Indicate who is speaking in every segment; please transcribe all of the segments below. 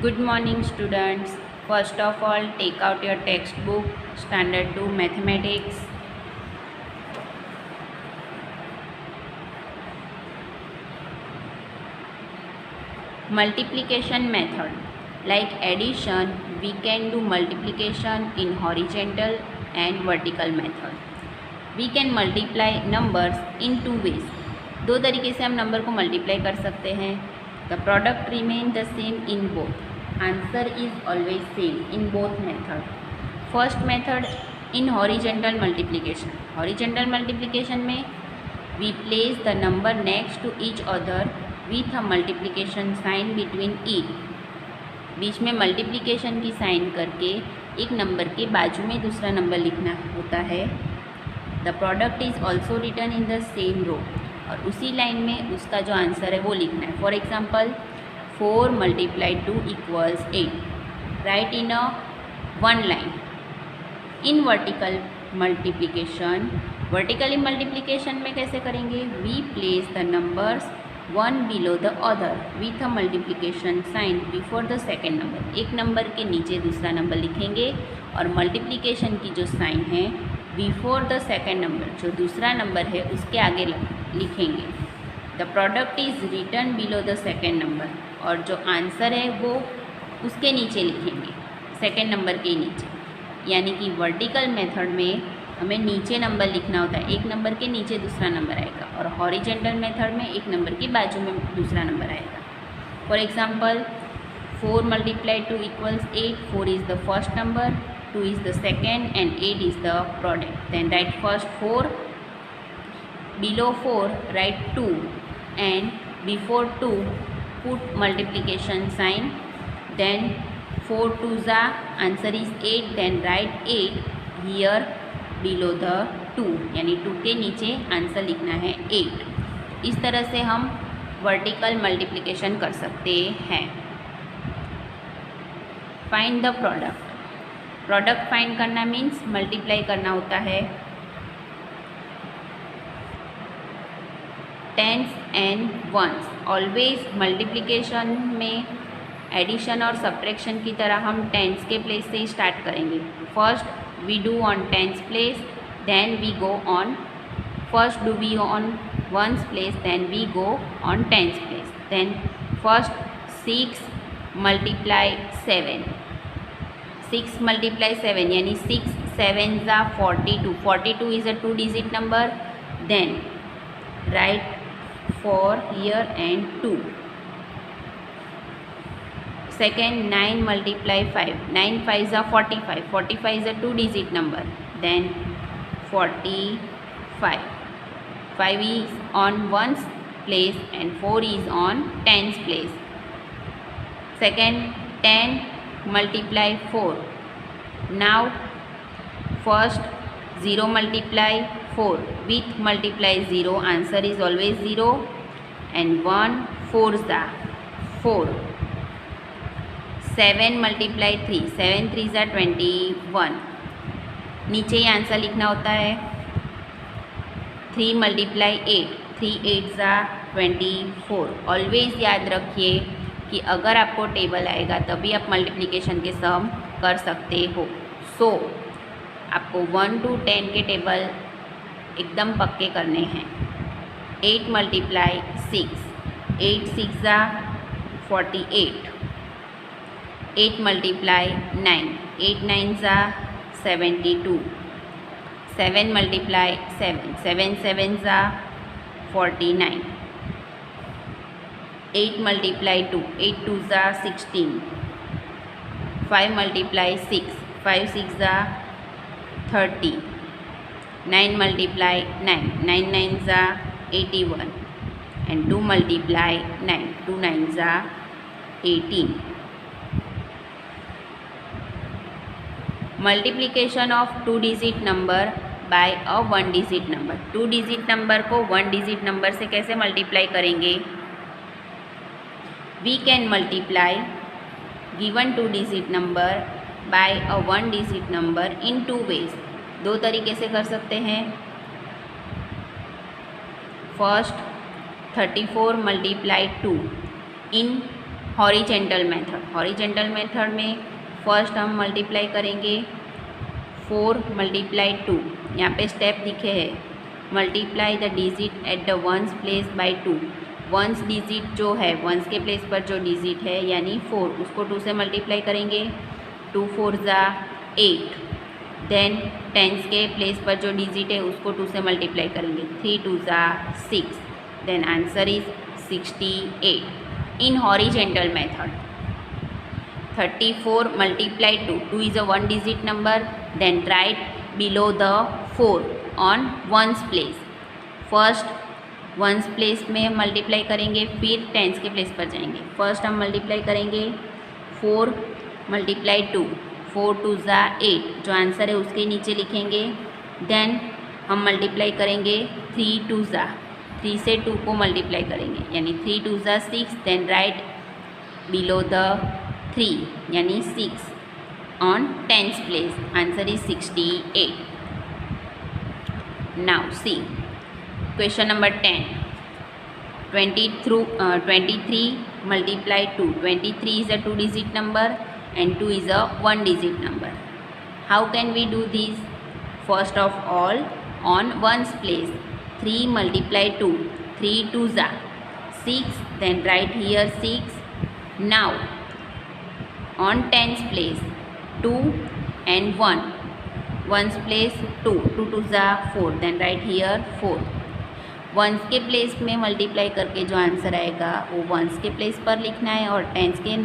Speaker 1: Good morning, students. First of all, take out your textbook, Standard 2 Mathematics. Multiplication method. Like addition, we can do multiplication in horizontal and vertical method. We can multiply numbers in two ways. दो तरीके से हम number को multiply कर सकते हैं. The product remain the same in both. Answer is always same in both method. First method in horizontal multiplication. Horizontal multiplication में we place the number next to each other with a multiplication sign between each. बीच में multiplication की sign करके एक number के बाजू में दूसरा number लिखना होता है. The product is also written in the same row, और उसी लाइन में उसका जो आंसर है वो लिखना है. For example 4 × 2 = 8. Write in a one line. In vertical multiplication में कैसे करेंगे? We place the numbers one below the other with a multiplication sign before the second number. एक नंबर के नीचे दूसरा नंबर लिखेंगे और मल्टीप्लिकेशन की जो साइन है बिफोर द सेकेंड नंबर, जो दूसरा नंबर है उसके आगे लिखेंगे. The product is return below the second number, और जो आंसर है वो उसके नीचे लिखेंगे, सेकेंड नंबर के नीचे. यानी कि वर्टिकल मेथड में हमें नीचे नंबर लिखना होता है, एक नंबर के नीचे दूसरा नंबर आएगा, और हॉरिजेंटल मेथड में एक नंबर के बाजू में दूसरा नंबर आएगा. For example 4 × 2 = 8. 4 is the first number, 2 is the second and 8 is the product. Then write first 4, below 4 write 2, and before 2 put multiplication sign. Then 4 2s answer is 8. Then write 8 here below the 2, यानी 2 के नीचे answer लिखना है 8. इस तरह से हम vertical multiplication कर सकते हैं. Find the product. Product find करना मीन्स मल्टीप्लाई करना होता है. Tens and ones. Always multiplication में एडिशन और सब्ट्रैक्शन की तरह हम टेंस के प्लेस से ही स्टार्ट करेंगे. First we do on tens place, then we go on first do we on ones place, then we go on tens place. Then first 6 × 7. 6 × 7 यानी 6 7s are 42. 42 is a 2-digit number. Then write 4 here and 2. Second 9 × 5. 9 5s are 45. 45 is a 2-digit number. Then 45. 5 is on ones place and 4 is on tens place. Second 10 × 4. Now first 0 × 4 with multiply 0, answer is always 0, and 1 4s are 4. 7 × 3. 7 3s are 21. नीचे ही answer लिखना होता है. 3 × 8. 3 8s are 24. Always याद रखिए कि अगर आपको table आएगा तभी आप मल्टीप्लिकेशन के सम कर सकते हो. सो आपको 1 to 10 के टेबल एकदम पक्के करने हैं. 8 × 6. 8 6s are 48. 8 × 9. 8 9s are 72. 7 × 7. 7 7s are 49. 8 × 2. 8 2s are 16. 5 × 6. 5 6s are 30. 9 × 9. 9 9s are 81. And 2 × 9. 2 9s are 18. Multiplication of 2-digit number by a 1-digit number. 2-digit number को 1-digit नंबर से कैसे मल्टीप्लाई करेंगे? We can multiply given 2-digit number by a 1-digit number in 2 ways. 2 तरीके से कर सकते हैं. First 34 × 2 in horizontal method में फर्स्ट हम मल्टीप्लाई करेंगे 4 मल्टीप्लाई 2, यहाँ पे स्टेप दिखे हैं, multiply the digit at the ones place by 2। Ones digit जो है, वंस के प्लेस पर जो डिजिट है यानी 4, उसको 2 से मल्टीप्लाई करेंगे, 2 4 ज़ा 8। देन टेंस के प्लेस पर जो डिजिट है उसको 2 से मल्टीप्लाई करेंगे, 3 2 ज़ा 6। Then answer is 68 in horizontal method. 34 multiply 2 is a one digit number, then write below the 4 on ones place। First ones place में मल्टीप्लाई करेंगे, फिर टेंस के प्लेस पर जाएंगे। फर्स्ट हम मल्टीप्लाई करेंगे 4 मल्टीप्लाई 2, 4 2 ज़ा 8, जो आंसर है उसके नीचे लिखेंगे। देन हम मल्टीप्लाई करेंगे 3 2 ज़ा, 3 से 2 को मल्टीप्लाई करेंगे यानी 3 2 ज़ा 6। देन राइट बिलो द 3 यानी 6 on tens place, answer is 68। Now see question number 10। 23 multiply 2, 23 is a 2 digit number and 2 is a 1 digit number। How can we do this? First of all, on ones place 3 multiply 2, 3 2 ज़ा 6, then write here 6। Now on tens place 2 and 1, ones place 2, 2 2 ज़ा 4, then write here 4। Once के place में multiply करके जो answer आएगा वो once के place पर लिखना है, और टेंस के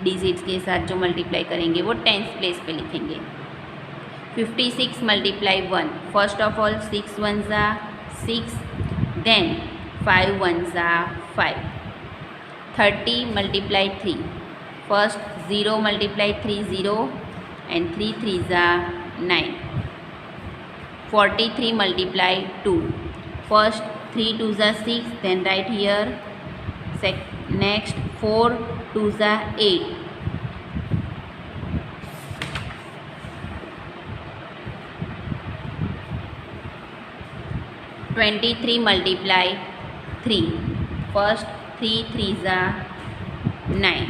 Speaker 1: डिजिट्स के साथ जो मल्टीप्लाई करेंगे वो टेंस प्लेस पे लिखेंगे। 56 मल्टीप्लाई 1, फर्स्ट ऑफ ऑल 6 1 ज़ा 6, देन 5 1 ज़ा 5। 30 मल्टीप्लाई 3, फर्स्ट 0 मल्टीप्लाई 3 0 एंड 3 3 ज़ा 9। 43 मल्टीप्लाई 2, फर्स्ट 3 2 ज़ा 6, देन राइट हियर नेक्स्ट 4 2 ज़ा 8। 23 मल्टीप्लाई 3, फर्स्ट 3 3 ज़ा 9,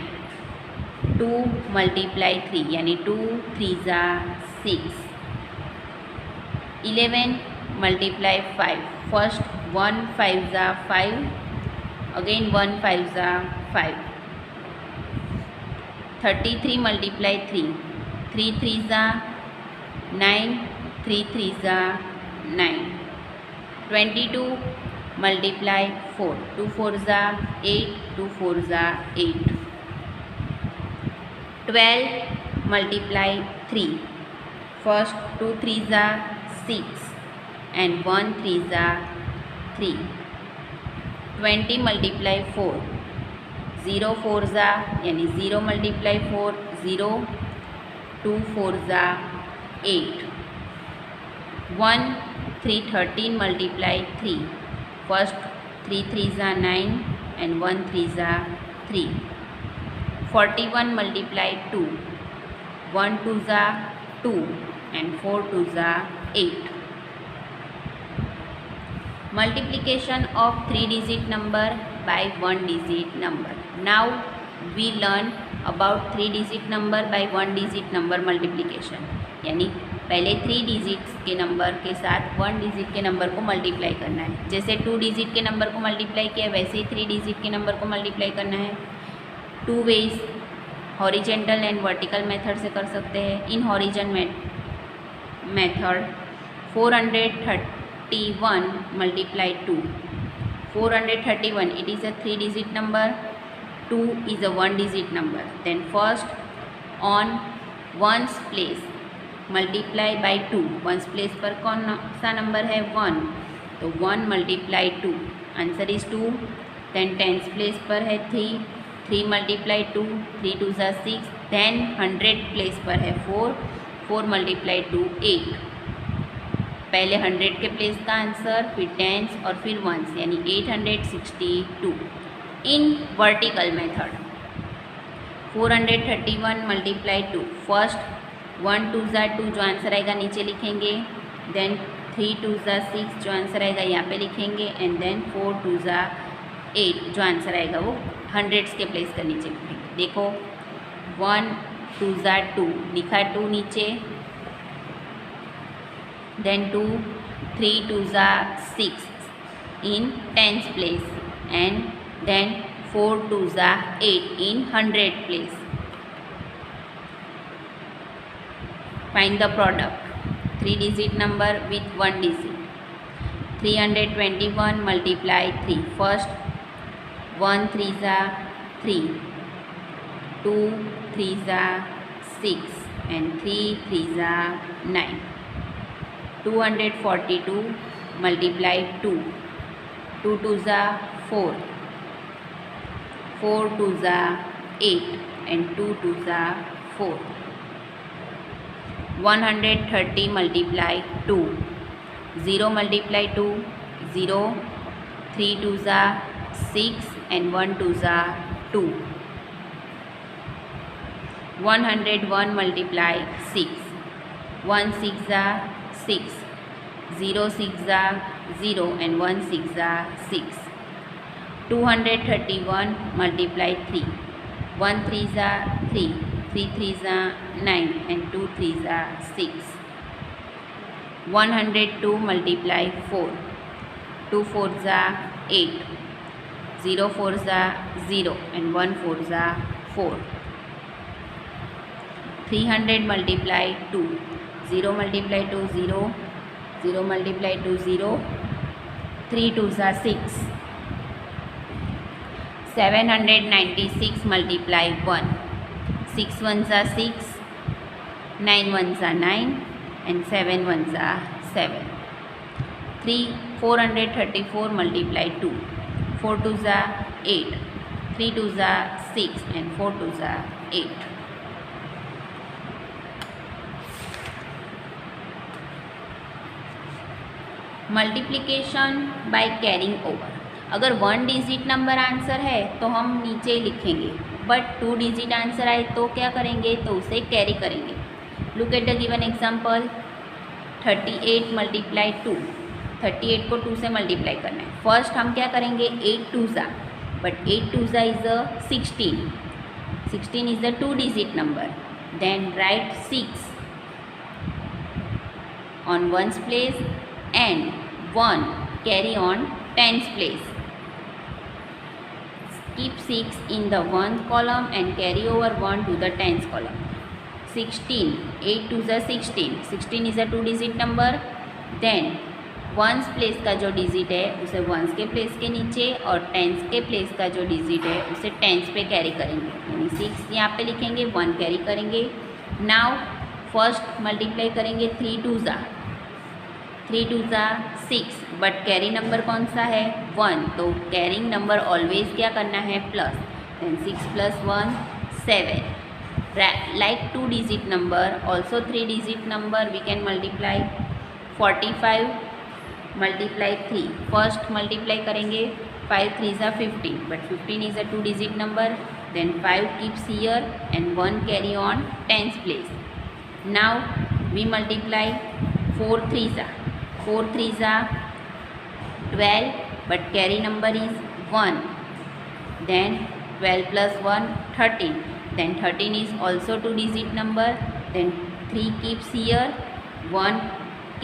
Speaker 1: 2 मल्टीप्लाई 3 यानी 2 3 ज़ा 6। 11 मल्टीप्लाई 5, फर्स्ट 1 5 ज़ा 5, अगेन 1 5 ज़ा 5। 33 मल्टीप्लाई 3, 3 3 ज़ा 9, 3 3 ज़ा 9। 22 मल्टीप्लाई 4, 2 4 ज़ा 8, 2 4 ज़ा 8। 12 मल्टीप्लाई 3, फर्स्ट 2 3 ज़ा 6 and 1 3 ज़ा 3। 20 मल्टीप्लाई 4, 0 4 ज़ा यानी 0 मल्टीप्लाई 4 0, 2 4 ज़ा 8। 1 3 13 मल्टीप्लाई 3, फर्स्ट 3 3 ज़ा 9 एंड 1 3 ज़ा 3। 41 मल्टीप्लाई 2, 1 2 ज़ा 2 एंड 4 2 ज़ा 8। Multiplication of 3 digit number by 1 digit number। Now we learn about 3 digit number by 1 digit number multiplication, यानी पहले 3 डिजिट्स के नंबर के साथ 1 डिजिट के नंबर को मल्टीप्लाई करना है। जैसे 2 डिजिट के नंबर को मल्टीप्लाई किया वैसे ही 3 डिजिट के नंबर को मल्टीप्लाई करना है। 2 ways horizontal and vertical method से कर सकते हैं। In horizontal method 431 multiply 2, 431 it is a 3 digit number, 2 is a 1 digit number। then first on ones place multiply by 2, ones place पर कौन सा नंबर है 1, तो 1 multiply 2, answer is 2। Then tens place पर है 3, 3 मल्टीप्लाई 2, 3 2 ज़ा 6। देन 100 प्लेस पर है 4, 4 मल्टीप्लाई 2 8। पहले 100 के प्लेस का आंसर, फिर टेंस और फिर वंस, यानी 862। In vertical method 431 multiply 2, first 1 2 ज़ा 2 जो आंसर आएगा नीचे लिखेंगे। देन 3 2 ज़ा 6 जो आंसर आएगा यहाँ पे लिखेंगे। एंड देन 4 2 ज़ा 8 जो आंसर आएगा वो हंड्रेड्स के प्लेस का नीचे लिखेंगे। देखो 1 2 ज़ा 2 लिखा है 2 नीचे, देन 2 3 2 ज़ा 6 in tens place, and then 4 2 ज़ा 8 in hundred place. Find the product. 3 digit number with 1 digit. 321 multiply 3. First 1 3 ज़ा 3, 2 3 ज़ा 6, and 3 3 ज़ा 9. 242 multiply 2. 2 2 ज़ा 4, 4 2 ज़ा 8, and 2 2 ज़ा 4. 130 multiply 2. 0 multiply 2, 0. 3 2 ज़ा 6, and 1 2 ज़ा 2. 101 multiply 6. 1 6 ज़ा 6, 0 6 ज़ा 0, and 1 6 ज़ा 6. 231 multiply 3. 1 3 ज़ा 3, 3 3 ज़ा 9, and 2 3 ज़ा 6. 102 multiply 4. 2 4 ज़ा 8, 0 4 ज़ा 0, and 1 4 ज़ा 4. 300 multiply 2. 0 multiply 2 0, 0 multiply 2 0, 3 2 ज़ा 6. 796 multiply 1. 6 1 ज़ा 6, 9 1 ज़ा 9, and 7 1 ज़ा 7. 434 multiply 2. 4 2 ज़ा 8, 3 2 ज़ा 6, and 4 2 ज़ा 8. Multiplication by carrying over. अगर 1 डिजिट नंबर आंसर है तो हम नीचे ही लिखेंगे, बट 2 डिजिट आंसर आए तो क्या करेंगे, तो उसे कैरी करेंगे. Look at the given example. 38 multiply 2. 38 को 2 से मल्टीप्लाई करना है. फर्स्ट हम क्या करेंगे, 8 2 ज़ा, बट 8 2 ज़ा is a 16. 16 is the 2 digit number. Then write 6 on 1's place and 1 carry on 10's place. Keep 6 in the 1th column and carry over 1 to the 10th column. 16, 8 2 ज़ा 16. 16 is a 2 digit number. Then 1's place का जो digit है उसे 1's के place के नीचे और 10's के प्लेस का जो डिजिट है उसे 10's पे कैरी करेंगे. यानी 6 यहाँ पे लिखेंगे, 1 कैरी करेंगे. नाउ फर्स्ट मल्टीप्लाई करेंगे 3 2 ज़ा. 3 2 ज़ा 6, बट कैरी नंबर कौन सा है, 1. तो कैरिंग नंबर ऑलवेज क्या करना है, plus. Then 6 + 1 7. Like 2 digit number, also 3 digit number we can multiply. 45 multiply 3. First multiply करेंगे 5 3 ज़ा 15, but 15 is a 2 digit number. Then 5 keeps here and 1 carry on 10's place. Now we multiply 4 3 ज़ा. 4 3 ज़ा 12, but carry number is 1. Then 12 + 1 13. Then 13 is also 2 digit number. Then 3 keeps here, 1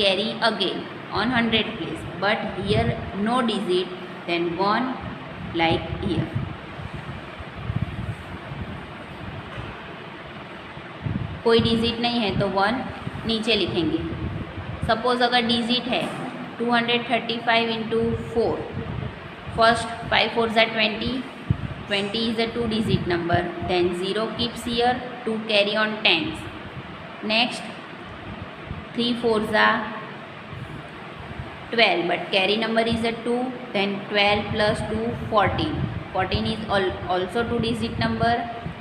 Speaker 1: carry again on 100 place, but here no digit. Then 1 like here. कोई digit नहीं है तो 1 नीचे लिखेंगे. Suppose अगर digit है 235 इंटू 4. फर्स्ट 5 4 ज़ा 20. 20 is a 2 digit number. Then 0 keeps here, 2 carry on 10s. Next 3 4 ज़ा 12, but carry number is a 2. Then 12 + 2 14. 14 is also 2 digit number.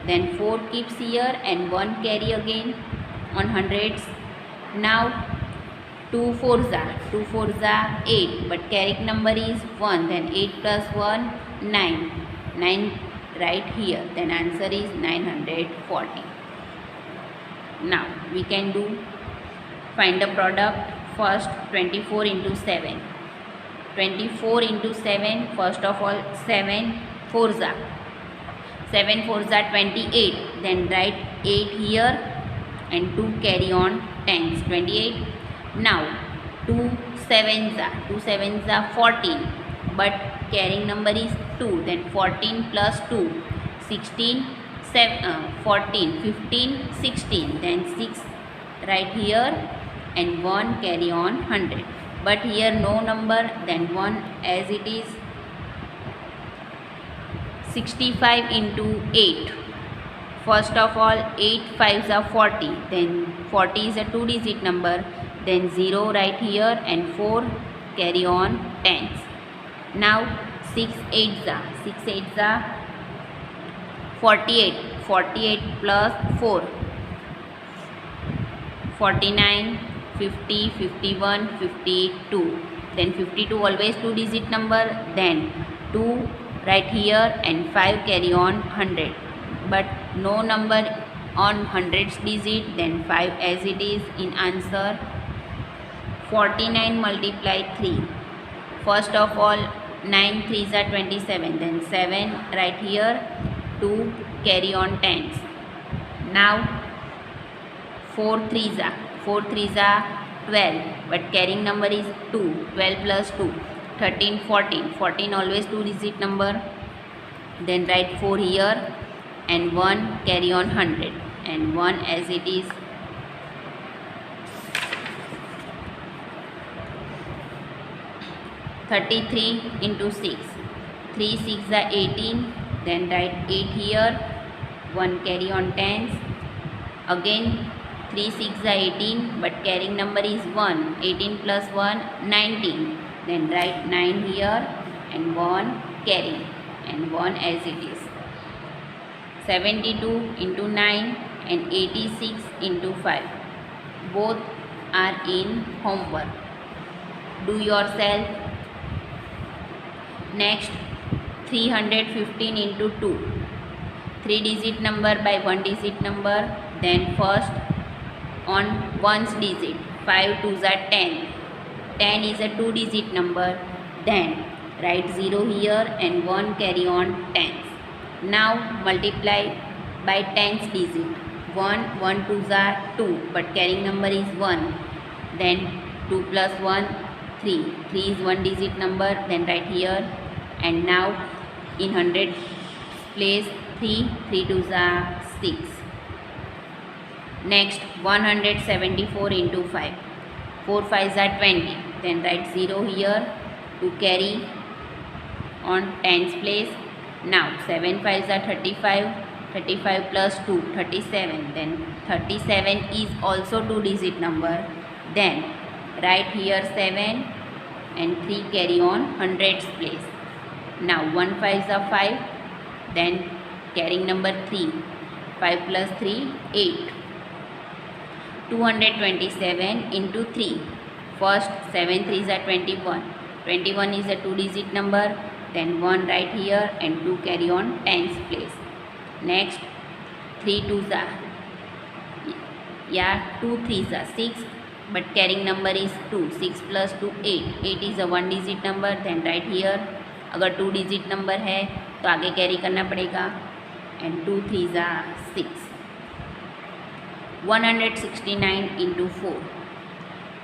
Speaker 1: Then 4 keeps here and 1 carry again on hundreds. Now 2 4 ज़ा 8, but carrying number is 1. Then 8 + 1 9. 9 right here. Then answer is 940. Now we can do find the product. First 24 into 7. 24 into 7. First of all 7 4 ज़ा. 7 4s are 28, then write 8 here and 2 carry on tens, 28. Now 2 7s are 14, but carrying number is 2, then 14 plus 2 16, 14 15 16, then 6 right here and 1 carry on 100, but here no number, then 1 as it is. 65 into 8. First of all, 8 5s are 40, then 40 is a 2-digit number, then 0 right here and 4 carry on tens. Now 6 8s are 48, 48 plus 4 49, 50, 51, 52, then 52 always 2-digit number, then 2 right here and 5 carry on 100, but no number on hundreds digit, then 5 as it is in answer. 49 multiply 3. First of all, 9 3s are 27, then 7 right here, 2 carry on tens. Now 4 3s are 12, but carrying number is 2, 12 plus 2 13, 14 always 2-digit number, then write 4 here and 1 carry on 100 and 1 as it is. 33 into 6, 3 6 are 18, then write 8 here, 1 carry on tens. Again 3 6 are 18, but carrying number is 1, 18 plus 1 19, then write 9 here and 1 carry and 1 as it is. 72 into 9 and 86 into 5, both are in homework. Do yourself. Next 315 into 2, 3-digit number by 1-digit number, then first on 1's digit, 5 2s are 10, 10 is a 2-digit number, then write 0 here and 1 carry on tens. Now multiply by 10's digit, 1 2s are 2, but carrying number is 1, then 2 plus 1 3, 3 is 1-digit number, then write here, and now in 100 place 3 2s are 6. Next 174 into 5, 4 5s are 20, then write 0 here to carry on tens place. Now 7 5s are 35, 35 plus 2 37, then 37 is also 2-digit number, then write here 7 and 3 carry on hundreds place. Now 1 5s are 5, then carrying number 3, 5 plus 3 8. 227 into 3. First 7 3s are 21, 21 is a 2-digit number, then 1 right here and 2 carry on tens place. Next 3 2s are 2 3s are 6, but carrying number is 2, 6 plus 2 8, 8 is a 1-digit number, then right here अगर 2-digit number है तो आगे carry करना पड़ेगा, and 2 3s are 6. 169 into 4.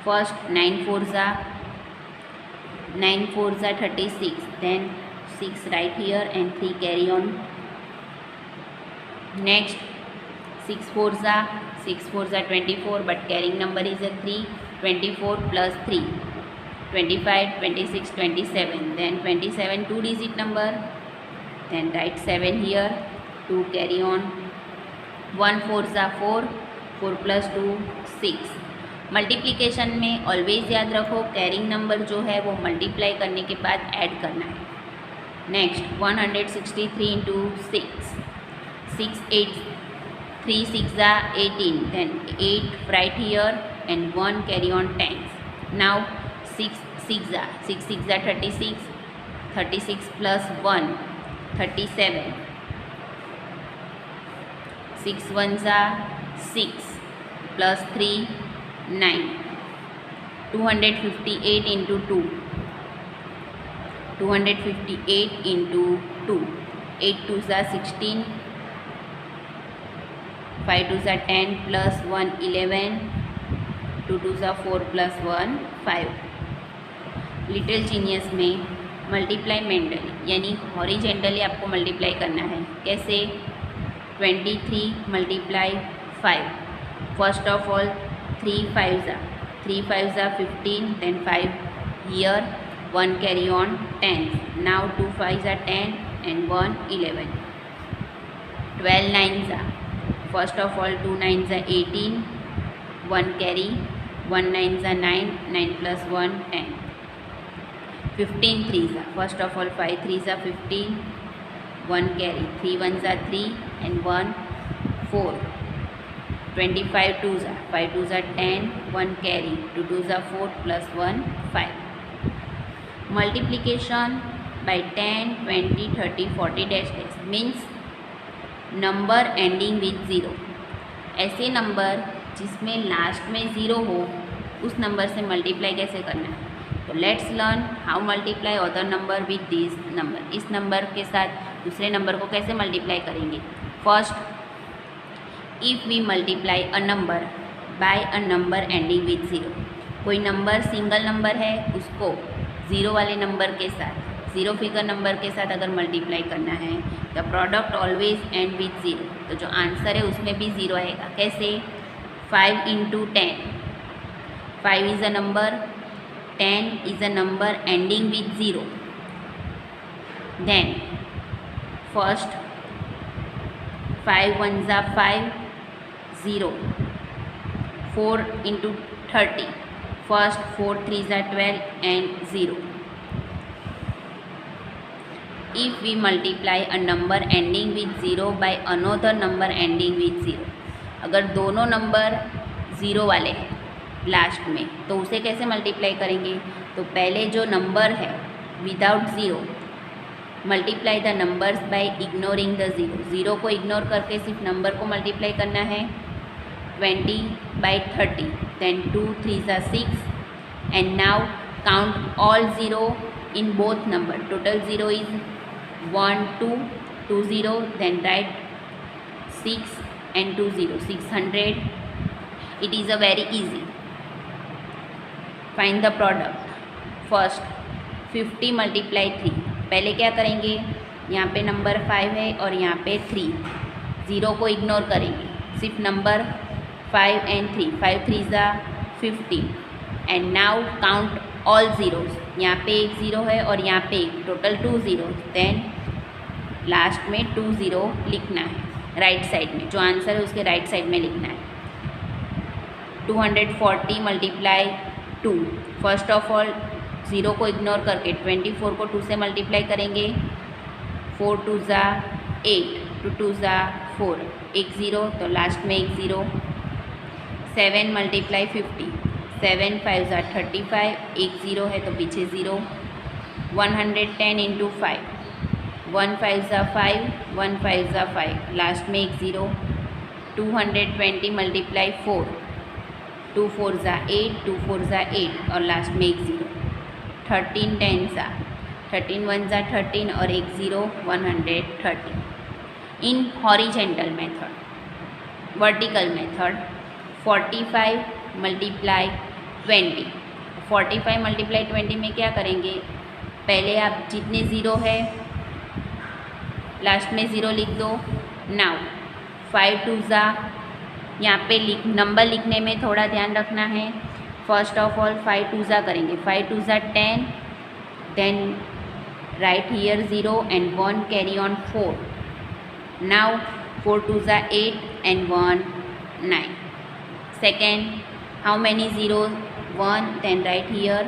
Speaker 1: First 9 4s are 36, then 6 right here and 3 carry on. Next 6 4s are 24, but carrying number is a 3, 24 plus 3 25, 26, 27, then 27 2-digit number, then write 7 here to carry on. 1 4s are 4, 4 plus 2 6. Multiplication में always याद रखो carrying number जो है वो multiply करने के बाद add करना है. Next 163 into 6, 6 8 3 6 are 18, then 8 right here and 1 carry on tens. Now 6 6 are 36, 36 plus 1 37, 6 1s are 6 plus 3 9. 258 into 2, 258 into 2, 8 2s are 16, 5 2 ज़ा 10 प्लस 1 11, 2 2 ज़ा 4 प्लस 1 5। लिटिल जीनियस में मल्टीप्लाई मेंटली यानी हॉरिजेंटली आपको मल्टीप्लाई करना है। कैसे? 23 मल्टीप्लाई 5। फर्स्ट ऑफ ऑल 3 5 ज़ा 15, then 5 here, 1 carry on 10, now 2 5 ज़ा 10 एंड 1 11। 12 9 ज़ा, फर्स्ट ऑफ ऑल 2 9 ज़ा 18, 1 कैरी, 1 9 ज़ा 9, 9 प्लस 1 10। 15 3 ज़ा, फर्स्ट ऑफ ऑल 5 3 ज़ा 15, 1 कैरी, 3 1 ज़ा 3 एंड 1 4। 25 2 ज़ा, 5 2 ज़ा 10, 1 कैरी, 2 2 ज़ा 4 plus 1 5। Multiplication by 10 20 30 40 dash dash means number ending with zero. ऐसे नंबर जिसमें लास्ट में ज़ीरो हो उस नंबर से मल्टीप्लाई कैसे करना है। तो let's learn how multiply other number with this number. इस नंबर के साथ दूसरे नंबर को कैसे मल्टीप्लाई करेंगे। First, if we multiply a number by a number ending with zero. कोई नंबर सिंगल नंबर है उसको ज़ीरो वाले नंबर के साथ, ज़ीरो फिगर नंबर के साथ अगर मल्टीप्लाई करना है the product always and with zero. तो जो आंसर है उसमें भी ज़ीरो आएगा। कैसे? 5 into 10, 5 is a number, 10 is a number ending with zero. Then first 5 1 ज़ा 5 0, 4 इंटू 30, फर्स्ट 4 3 ज़ा 12 and 0। If we multiply a number ending with zero by another number ending with zero. अगर दोनों number zero वाले हैं last में तो उसे कैसे मल्टीप्लाई करेंगे। तो पहले जो नंबर है without zero, multiply the numbers by ignoring the zero. Zero को इग्नोर करके सिर्फ नंबर को मल्टीप्लाई करना है। 20 by 30, then 2 3 ज़ा 6 and now count all zero in both number. Total zero is 1 2 2 0, then write 6 and 2 0, 600. It is a very easy. Find the product. First 50 multiply 3। पहले क्या करेंगे, यहाँ पे नंबर 5 है और यहाँ पे 3, ज़ीरो को इग्नोर करेंगे, सिर्फ नंबर 5 and 3, 5 3 ज़ा 50 and now count all zeros. यहाँ पे एक ज़ीरो है और यहाँ पे एक, टोटल 2 ज़ीरो। देन लास्ट में 2 ज़ीरो लिखना है राइट साइड में, जो आंसर है उसके राइट साइड में लिखना है। 240 multiply 2, first of all zero को इग्नोर करके 24 को 2 से मल्टीप्लाई करेंगे। 4 2 ज़ा 8, 2 2 ज़ा 4, एक ज़ीरो तो लास्ट में एक ज़ीरो। 7 मल्टीप्लाई 50, 7 5 ज़ा 35, एक ज़ीरो है तो पीछे ज़ीरो। 110 इंटू 5, 1 5 ज़ा 5, 1 5 ज़ा 5, लास्ट में एक ज़ीरो। 220 मल्टीप्लाई 4, 2 4 ज़ा 8, 2 4 ज़ा 8 और लास्ट में एक ज़ीरो। 13 10 ज़ा 13, 1 ज़ा 13 और एक ज़ीरो, 130। इन horizontal method. Vertical method 45 multiply 20। 45 multiply 20 में क्या करेंगे, पहले आप जितने ज़ीरो है लास्ट में ज़ीरो लिख दो। नाउ 5 2 ज़ा, यहाँ पे नंबर लिखने में थोड़ा ध्यान रखना है। फर्स्ट ऑफ ऑल 5 2 ज़ा करेंगे, 5 2 ज़ा 10, then write here zero and 1 carry on 4। Now 4 2 ज़ा 8 and 1 9। Second, how many zeros? 1, then write here.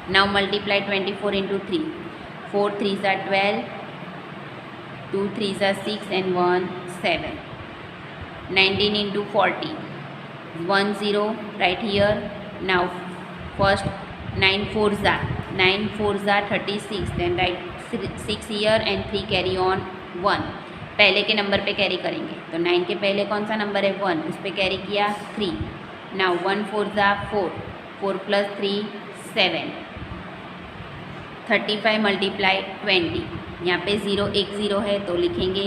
Speaker 1: Now multiply 24 into 3. 4 3s are 12, 2 3s are 6 and 1 7. 19 into 40, 1 0 right here. Now first 9 4s are 36, then write 6 here and 3 carry on 1. पहले के number पे carry करेंगे, तो 9 के पहले कौन सा number है 1, उस पर कैरी किया 3। नाउ 1 4 ज़ा 4, 4 प्लस 3 7। 35 मल्टीप्लाई 20, यहाँ पे ज़ीरो एक ज़ीरो है तो लिखेंगे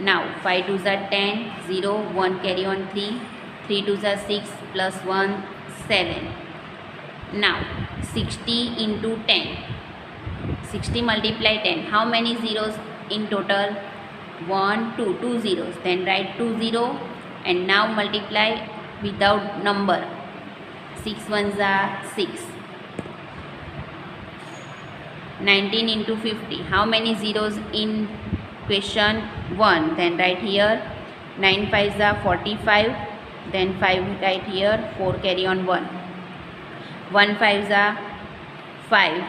Speaker 1: Now 5 2s are 10, 0, 1 carry on 3, 3 2s are 6 plus 1, 7. Now 60 into 10, 60 multiply 10. How many zeros in total? 1, 2, 2 zeros. Then write 2 0 and now multiply without number. 6 ones are 6. 19 into 50. How many zeros in question? 1. Then write here 9 5s are 45. Then 5 write here, 4 carry on 1. 1 5s are 5.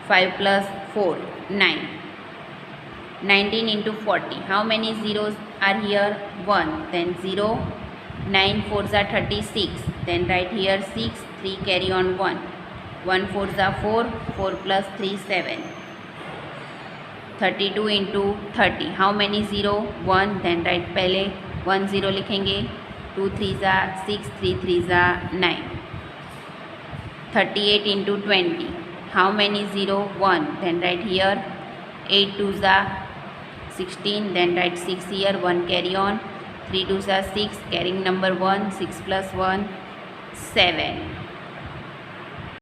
Speaker 1: 5 plus 4, 9. 19 into 40. How many zeros are here? 1. Then 0. 9 4s are 36. Then write here 6. 3 carry on 1. 1 4s are 4. 4 plus 3, 7. 32 into 30. How many 0? 1. Then write पहले 1 0 लिखेंगे. 2 3s are 6. 3 3s are 9. 38 into 20. How many 0? 1. Then write here 8 2s are 16. Then write 6 here. 1 carry on. 3 2s are 6. Carrying number 1. 6 plus 1, 7.